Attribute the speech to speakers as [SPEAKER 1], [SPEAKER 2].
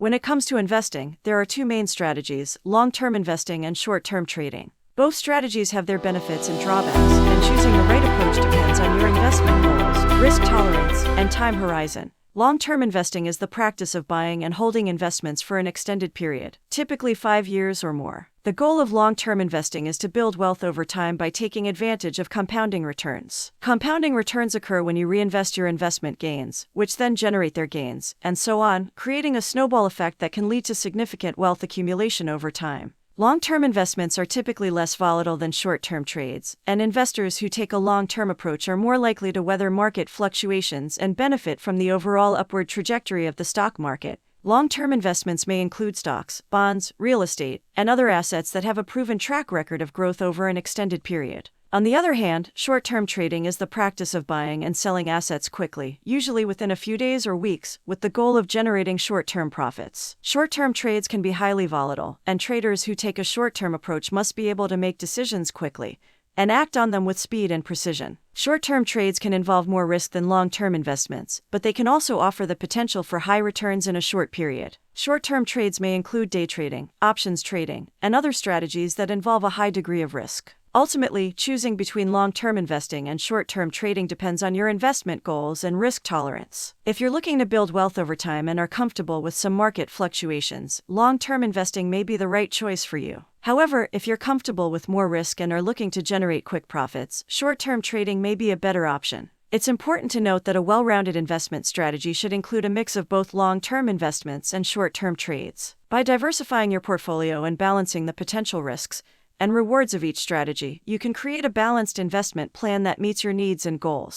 [SPEAKER 1] When it comes to investing, there are two main strategies: long-term investing and short-term trading. Both strategies have their benefits and drawbacks, and choosing the right approach depends on your investment goals, risk tolerance, and time horizon. Long-term investing is the practice of buying and holding investments for an extended period, typically 5 years or more. The goal of long-term investing is to build wealth over time by taking advantage of compounding returns. Compounding returns occur when you reinvest your investment gains, which then generate their gains, and so on, creating a snowball effect that can lead to significant wealth accumulation over time. Long-term investments are typically less volatile than short-term trades, and investors who take a long-term approach are more likely to weather market fluctuations and benefit from the overall upward trajectory of the stock market. Long-term investments may include stocks, bonds, real estate, and other assets that have a proven track record of growth over an extended period. On the other hand, short-term trading is the practice of buying and selling assets quickly, usually within a few days or weeks, with the goal of generating short-term profits. Short-term trades can be highly volatile, and traders who take a short-term approach must be able to make decisions quickly and act on them with speed and precision. Short-term trades can involve more risk than long-term investments, but they can also offer the potential for high returns in a short period. Short-term trades may include day trading, options trading, and other strategies that involve a high degree of risk. Ultimately, choosing between long-term investing and short-term trading depends on your investment goals and risk tolerance. If you're looking to build wealth over time and are comfortable with some market fluctuations, long-term investing may be the right choice for you. However, if you're comfortable with more risk and are looking to generate quick profits, short-term trading may be a better option. It's important to note that a well-rounded investment strategy should include a mix of both long-term investments and short-term trades. By diversifying your portfolio and balancing the potential risks and rewards of each strategy, you can create a balanced investment plan that meets your needs and goals.